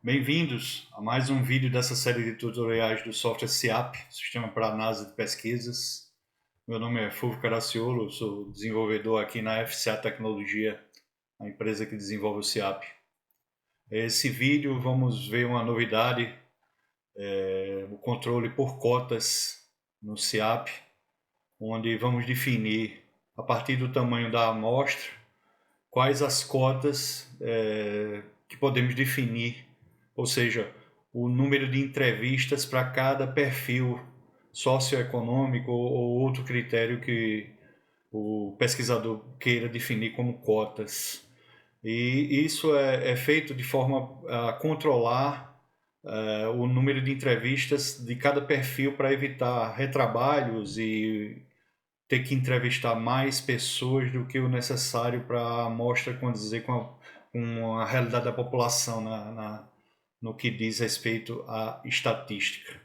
Bem-vindos a mais um vídeo dessa série de tutoriais do software SIAP, Sistema para Análise de Pesquisas. Meu nome é Fulvio Caracciolo, sou desenvolvedor aqui na FCA Tecnologia, a empresa que desenvolve o SIAP. Esse vídeo vamos ver uma novidade, o controle por cotas no SIAP, onde vamos definir, a partir do tamanho da amostra, quais as cotas que podemos definir, ou seja, o número de entrevistas para cada perfil socioeconômico ou outro critério que o pesquisador queira definir como cotas. E isso é feito de forma a controlar o número de entrevistas de cada perfil para evitar retrabalhos e ter que entrevistar mais pessoas do que o necessário para a amostra condizer com a realidade da população no que diz respeito à estatística.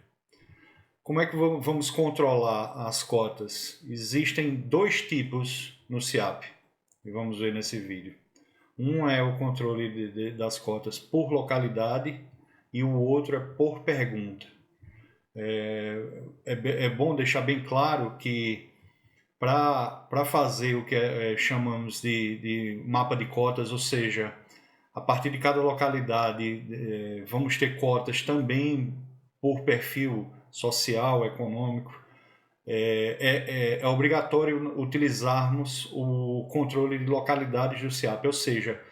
Como é que vamos controlar as cotas? Existem dois tipos no SIAP, e vamos ver nesse vídeo. Um é o controle das cotas por localidade e o outro é por pergunta. É bom deixar bem claro que para fazer o que chamamos de mapa de cotas, ou seja, a partir de cada localidade vamos ter cotas também por perfil social, econômico. É obrigatório utilizarmos o controle de localidades do SIAP, ou seja,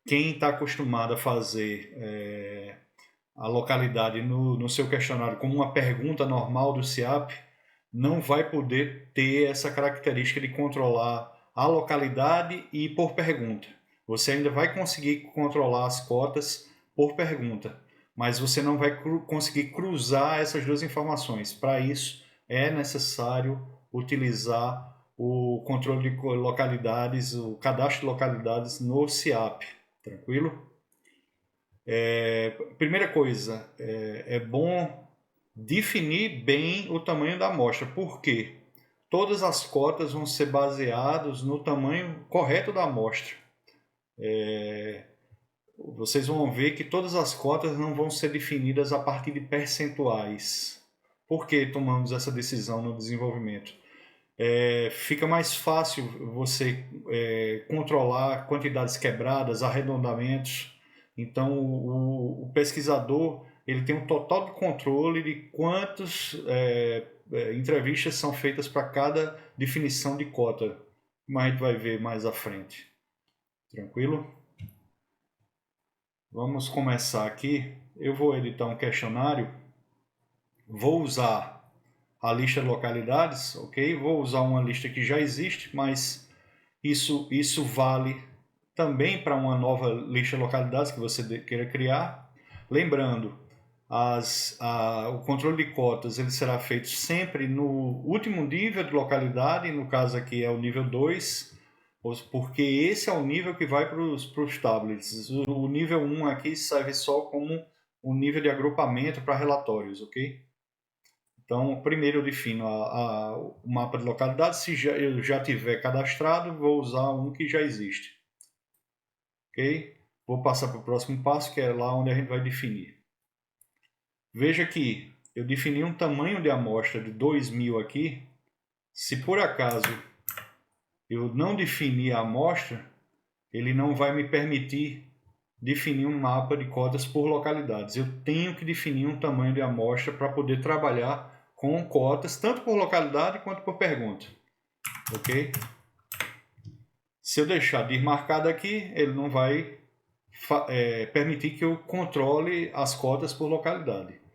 quem está acostumado a fazer a localidade no seu questionário como uma pergunta normal do SIAP, não vai poder ter essa característica de controlar a localidade e por pergunta. Você ainda vai conseguir controlar as cotas por pergunta, mas você não vai conseguir cruzar essas duas informações. Para isso, é necessário utilizar o controle de localidades, o cadastro de localidades no SIAP. Tranquilo? Primeira coisa, é bom definir bem o tamanho da amostra. Por quê? Todas as cotas vão ser baseadas no tamanho correto da amostra. Vocês vão ver que todas as cotas não vão ser definidas a partir de percentuais. Por que tomamos essa decisão no desenvolvimento? Fica mais fácil você controlar quantidades quebradas, arredondamentos. Então, o pesquisador ele tem um total de controle de quantas entrevistas são feitas para cada definição de cota, como a gente vai ver mais à frente. Tranquilo? Vamos começar aqui. Eu vou editar um questionário. Vou usar a lista de localidades, ok? Vou usar uma lista que já existe, mas isso vale também para uma nova lista de localidades que você queira criar. Lembrando, o controle de cotas ele será feito sempre no último nível de localidade, no caso aqui é o nível 2, porque esse é o nível que vai para os tablets. O nível 1 aqui serve só como um nível de agrupamento para relatórios, ok? Então, primeiro eu defino o mapa de localidade. Se eu já tiver cadastrado, vou usar um que já existe. Ok? Vou passar para o próximo passo, que é lá onde a gente vai definir. Veja que eu defini um tamanho de amostra de 2000 aqui. Se por acaso eu não definir a amostra, ele não vai me permitir definir um mapa de cotas por localidades. Eu tenho que definir um tamanho de amostra para poder trabalhar com cotas, tanto por localidade quanto por pergunta. Ok? Se eu deixar de ir marcado aqui, ele não vai permitir que eu controle as cotas por localidade.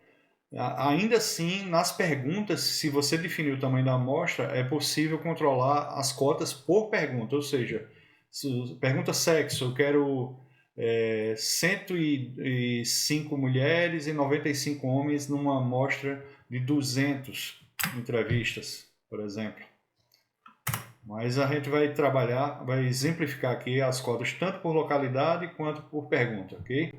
Ainda assim, nas perguntas, se você definir o tamanho da amostra, é possível controlar as cotas por pergunta. Ou seja, pergunta sexo, eu quero 105 mulheres e 95 homens numa amostra de 200 entrevistas, por exemplo. Mas a gente vai trabalhar, vai exemplificar aqui as cotas tanto por localidade quanto por pergunta, ok?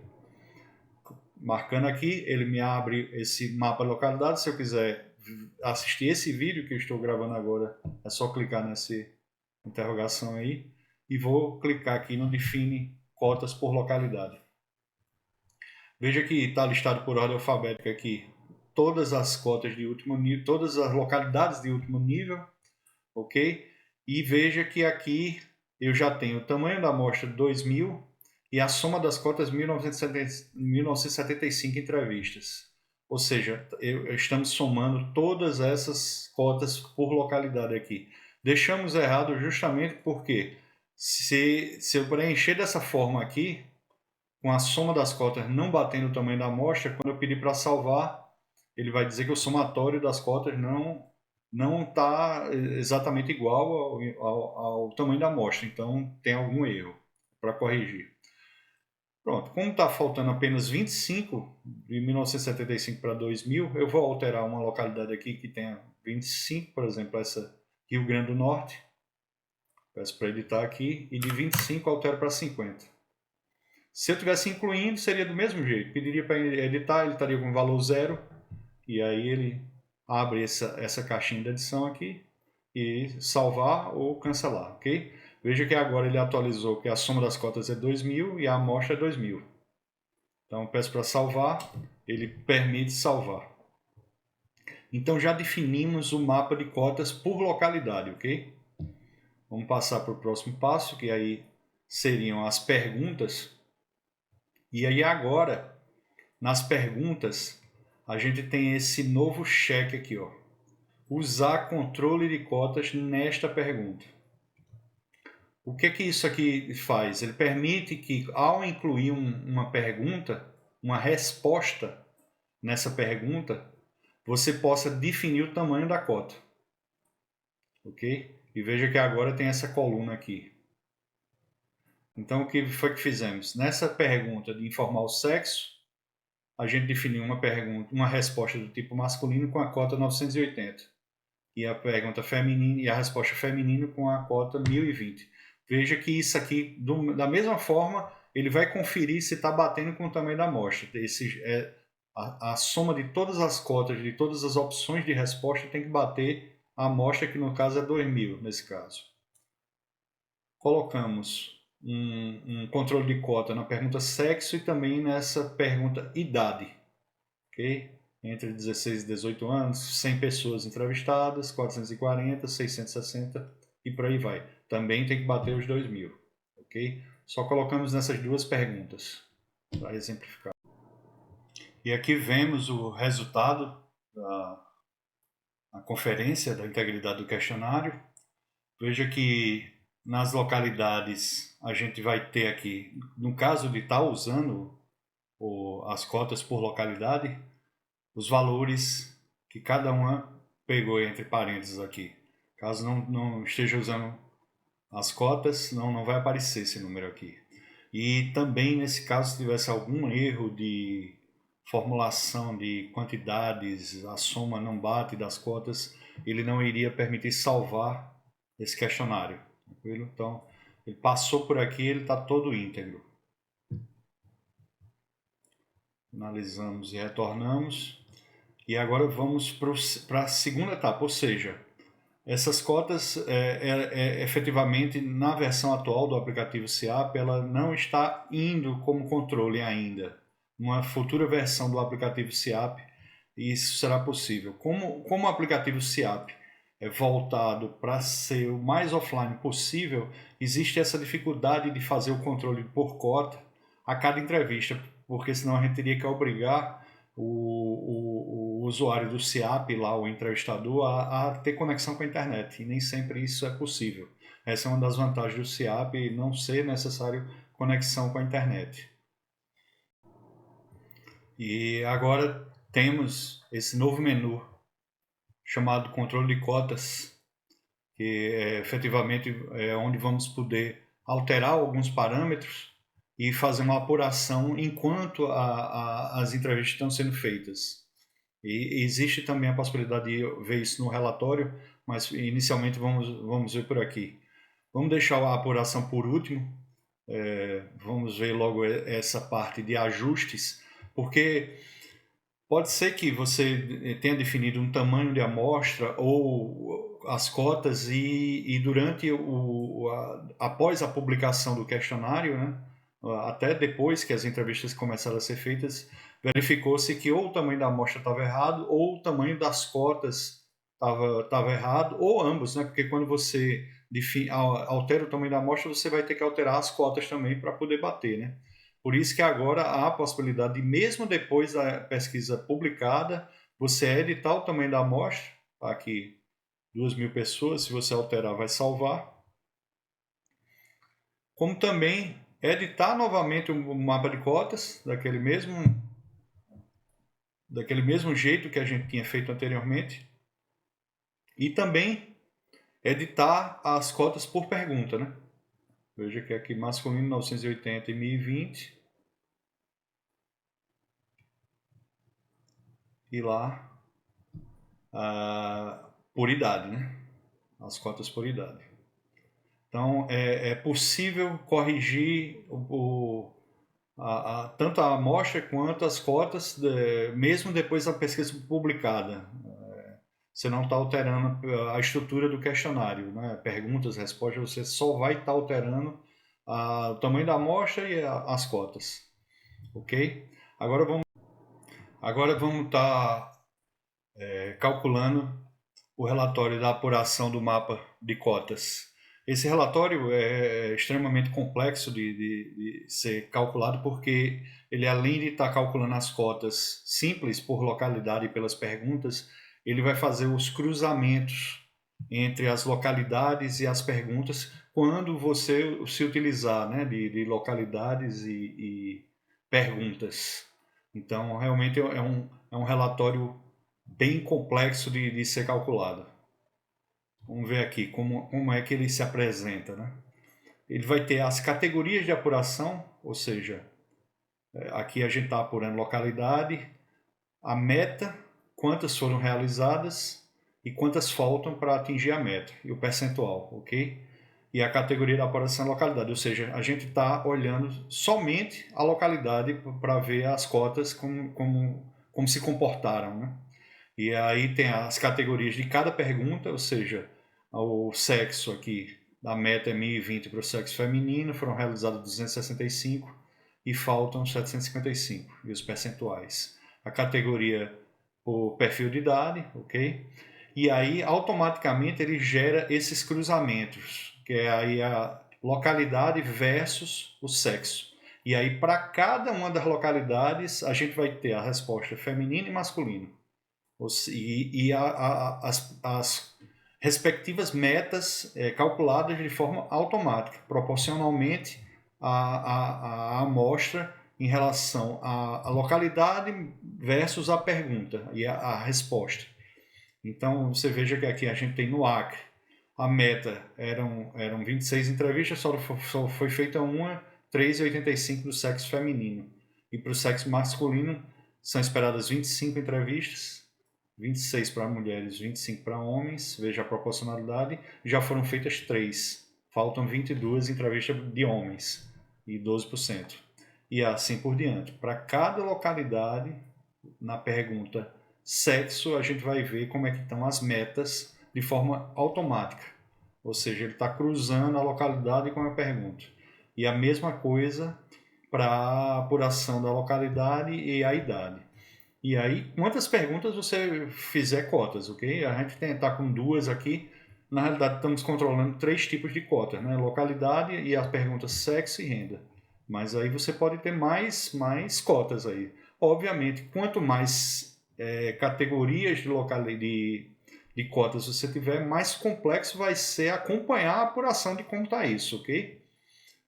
Marcando aqui, ele me abre esse mapa de localidade. Se eu quiser assistir esse vídeo que eu estou gravando agora, é só clicar nessa interrogação aí e vou clicar aqui no define cotas por localidade. Veja que está listado por ordem alfabética aqui todas as cotas de último nível, todas as localidades de último nível, ok? E veja que aqui eu já tenho o tamanho da amostra 2000 e a soma das cotas 1975 entrevistas. Ou seja, estamos somando todas essas cotas por localidade aqui. Deixamos errado justamente porque se eu preencher dessa forma aqui, com a soma das cotas não batendo o tamanho da amostra, quando eu pedir para salvar, ele vai dizer que o somatório das cotas não está exatamente igual ao tamanho da amostra, então tem algum erro para corrigir. Pronto, como está faltando apenas 25 de 1975 para 2000, eu vou alterar uma localidade aqui que tenha 25, por exemplo, essa Rio Grande do Norte. Peço para editar aqui e de 25 altero para 50. Se eu tivesse incluindo, seria do mesmo jeito. Pediria para editar, ele estaria com valor 0. E aí ele abre essa caixinha de edição aqui e salvar ou cancelar, ok? Veja que agora ele atualizou que a soma das cotas é 2000 e a amostra é 2000. Então peço para salvar, ele permite salvar. Então já definimos o mapa de cotas por localidade, ok? Vamos passar para o próximo passo, que aí seriam as perguntas. E aí agora, nas perguntas, a gente tem esse novo cheque aqui, ó. Usar controle de cotas nesta pergunta. O que isso aqui faz? Ele permite que, ao incluir uma pergunta, uma resposta nessa pergunta, você possa definir o tamanho da cota. Ok? E veja que agora tem essa coluna aqui. Então, o que foi que fizemos? Nessa pergunta de informar o sexo, a gente definiu uma resposta do tipo masculino com a cota 980. E a pergunta feminina e a resposta feminina com a cota 1020. Veja que isso aqui, da mesma forma, ele vai conferir se está batendo com o tamanho da amostra. A soma de todas as cotas, de todas as opções de resposta tem que bater a amostra, que no caso é 2000, nesse caso. Colocamos um controle de cota na pergunta sexo e também nessa pergunta idade. Ok? Entre 16 e 18 anos, 100 pessoas entrevistadas, 440, 660 e por aí vai. Também tem que bater os 2000. Ok? Só colocamos nessas duas perguntas para exemplificar. E aqui vemos o resultado da conferência da integridade do questionário. Veja que nas localidades a gente vai ter aqui, no caso de estar usando as cotas por localidade, os valores que cada uma pegou entre parênteses aqui. Caso não esteja usando as cotas, não vai aparecer esse número aqui. E também, nesse caso, se tivesse algum erro de formulação de quantidades, a soma não bate das cotas, ele não iria permitir salvar esse questionário. Tranquilo? Então, ele passou por aqui, ele está todo íntegro. Finalizamos e retornamos. E agora vamos para a segunda etapa, ou seja, essas cotas, efetivamente, na versão atual do aplicativo SEAP, ela não está indo como controle ainda. Numa futura versão do aplicativo SEAP, isso será possível. Como o aplicativo SEAP é voltado para ser o mais offline possível, existe essa dificuldade de fazer o controle por cota a cada entrevista, porque senão a gente teria que obrigar o usuário do SEAP, lá, o entrevistador, a ter conexão com a internet, e nem sempre isso é possível. Essa é uma das vantagens do SEAP, não ser necessário conexão com a internet. E agora temos esse novo menu chamado controle de cotas, que efetivamente é onde vamos poder alterar alguns parâmetros e fazer uma apuração enquanto as entrevistas estão sendo feitas. E existe também a possibilidade de ver isso no relatório, mas inicialmente vamos ver por aqui. Vamos deixar a apuração por último, vamos ver logo essa parte de ajustes, porque pode ser que você tenha definido um tamanho de amostra ou as cotas e durante após a publicação do questionário, né, até depois que as entrevistas começaram a ser feitas, verificou-se que ou o tamanho da amostra estava errado, ou o tamanho das cotas estava errado, ou ambos, né? Porque quando você altera o tamanho da amostra, você vai ter que alterar as cotas também para poder bater, né? Por isso que agora há a possibilidade de, mesmo depois da pesquisa publicada, você editar o tamanho da amostra, tá aqui 2.000 pessoas, se você alterar vai salvar, como também editar novamente o mapa de cotas, daquele mesmo jeito que a gente tinha feito anteriormente, e também editar as cotas por pergunta, né? Veja que aqui masculino 980 e 1020, e lá por idade, né? As cotas por idade. Então é possível corrigir tanto a amostra quanto as cotas, mesmo depois da pesquisa publicada. Você não está alterando a estrutura do questionário, né? Perguntas, respostas, você só vai estar alterando o tamanho da amostra e as cotas, ok? Agora vamos estar calculando o relatório da apuração do mapa de cotas. Esse relatório é extremamente complexo de ser calculado, porque ele, além de estar calculando as cotas simples por localidade e pelas perguntas, ele vai fazer os cruzamentos entre as localidades e as perguntas quando você se utilizar, né, de localidades e perguntas. Então, realmente é um relatório bem complexo de ser calculado. Vamos ver aqui como é que ele se apresenta, né? Ele vai ter as categorias de apuração, ou seja, aqui a gente está apurando localidade, a meta, quantas foram realizadas e quantas faltam para atingir a meta, e o percentual, ok? E a categoria da apuração é localidade, ou seja, a gente está olhando somente a localidade para ver as cotas como se comportaram, né? E aí tem as categorias de cada pergunta, ou seja, o sexo aqui, a meta é 1020 para o sexo feminino, foram realizadas 265 e faltam 755, e os percentuais. A categoria por perfil de idade, ok? E aí automaticamente ele gera esses cruzamentos, que é aí a localidade versus o sexo. E aí para cada uma das localidades a gente vai ter a resposta feminina e masculina. E as respectivas metas calculadas de forma automática, proporcionalmente à amostra em relação à localidade versus a pergunta e a resposta. Então, você veja que aqui a gente tem no Acre, a meta eram 26 entrevistas, só foi feita uma, 3,85 do sexo feminino. E para o sexo masculino, são esperadas 25 entrevistas, 26 para mulheres, 25 para homens, veja a proporcionalidade, já foram feitas 3. Faltam 22 entrevistas de homens, e 12%. E assim por diante. Para cada localidade, na pergunta sexo, a gente vai ver como é que estão as metas de forma automática. Ou seja, ele está cruzando a localidade com a pergunta. E a mesma coisa para a apuração da localidade e a idade. E aí, quantas perguntas você fizer cotas, ok? A gente está com 2 aqui. Na realidade, estamos controlando 3 tipos de cotas, né? Localidade e as perguntas sexo e renda. Mas aí você pode ter mais cotas aí. Obviamente, quanto mais categorias de cotas você tiver, mais complexo vai ser acompanhar a apuração de como está isso, ok?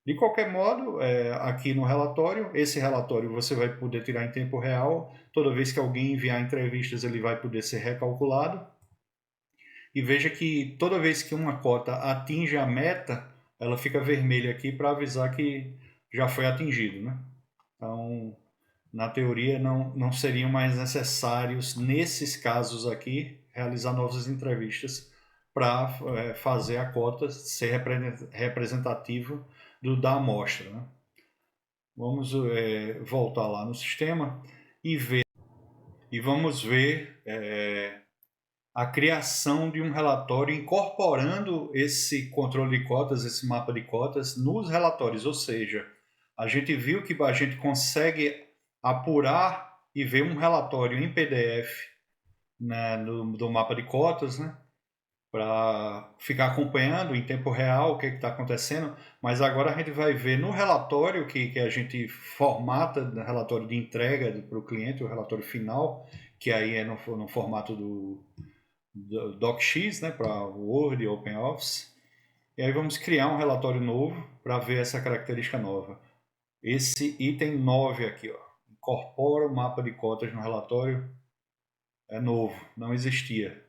De qualquer modo, aqui no relatório, esse relatório você vai poder tirar em tempo real. Toda vez que alguém enviar entrevistas, ele vai poder ser recalculado. E veja que toda vez que uma cota atinge a meta, ela fica vermelha aqui para avisar que já foi atingido, né? Então, na teoria, não seriam mais necessários, nesses casos aqui, realizar novas entrevistas para fazer a cota ser representativa da amostra, né? Vamos voltar lá no sistema e vamos ver a criação de um relatório incorporando esse controle de cotas, esse mapa de cotas, nos relatórios. Ou seja, a gente viu que a gente consegue apurar e ver um relatório em PDF, né, do mapa de cotas, né, para ficar acompanhando em tempo real o que está acontecendo, mas agora a gente vai ver no relatório que a gente formata, no relatório de entrega para o cliente, o relatório final, que aí é no formato do DocX, né, para Word e OpenOffice. E aí vamos criar um relatório novo para ver essa característica nova. Esse item 9 aqui, ó, incorpora o mapa de cotas no relatório, é novo, não existia.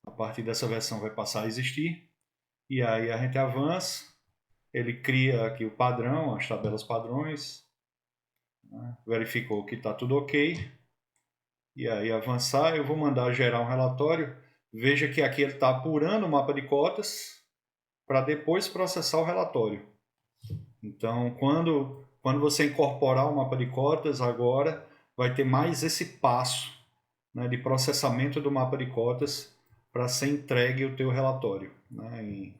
A partir dessa versão vai passar a existir. E aí a gente avança, ele cria aqui o padrão, as tabelas padrões, né? Verificou que está tudo ok. E aí avançar, eu vou mandar gerar um relatório. Veja que aqui ele está apurando o mapa de cotas para depois processar o relatório. Então, quando você incorporar o mapa de cotas, agora vai ter mais esse passo, né, de processamento do mapa de cotas para ser entregue o teu relatório, né,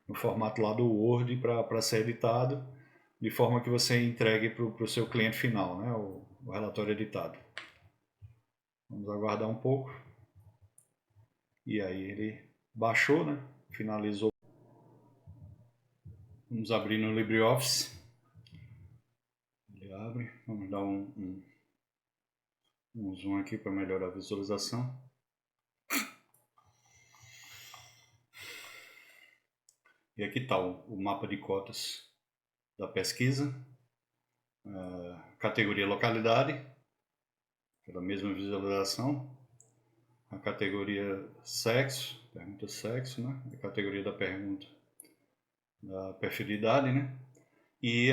no formato lá do Word para ser editado, de forma que você entregue para o seu cliente final, né, o relatório editado. Vamos aguardar um pouco. E aí ele baixou, né, finalizou. Vamos abrir no LibreOffice. Ele abre, vamos dar um zoom aqui para melhorar a visualização. E aqui está o mapa de cotas da pesquisa, categoria localidade, pela mesma visualização, a categoria sexo, pergunta sexo, né? A categoria da pergunta da perfilidade, né? E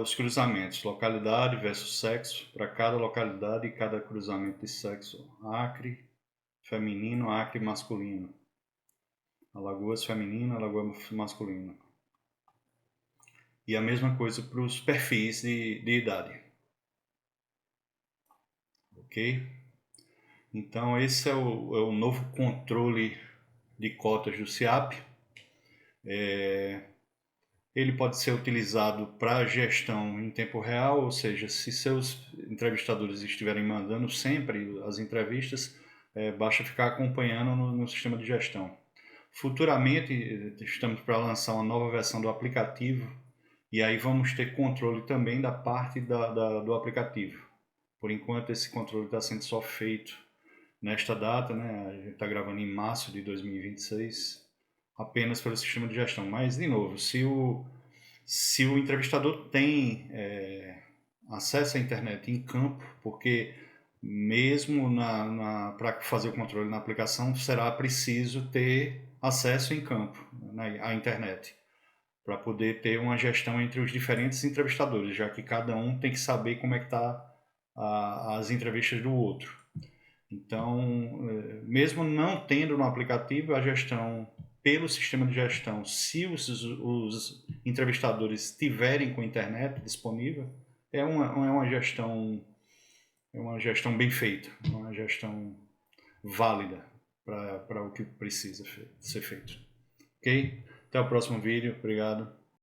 os cruzamentos, localidade versus sexo, para cada localidade e cada cruzamento de sexo, Acre feminino, Acre masculino, Alagoas feminino, Alagoas masculino. E a mesma coisa para os perfis de idade. Ok? Então esse é o novo controle de cotas do SIAP. Ele pode ser utilizado para gestão em tempo real, ou seja, se seus entrevistadores estiverem mandando sempre as entrevistas, basta ficar acompanhando no sistema de gestão. Futuramente estamos para lançar uma nova versão do aplicativo e aí vamos ter controle também da parte do aplicativo. Por enquanto esse controle está sendo só feito nesta data, né? A gente está gravando em março de 2026, apenas pelo sistema de gestão. Mas, de novo, se o entrevistador tem acesso à internet em campo, porque mesmo para fazer o controle na aplicação, será preciso ter acesso em campo, né, à internet, para poder ter uma gestão entre os diferentes entrevistadores, já que cada um tem que saber como é que está as entrevistas do outro. Então, mesmo não tendo no aplicativo a gestão pelo sistema de gestão, se os entrevistadores tiverem com a internet disponível, é uma gestão bem feita, uma gestão válida para o que precisa ser feito. Ok? Até o próximo vídeo. Obrigado.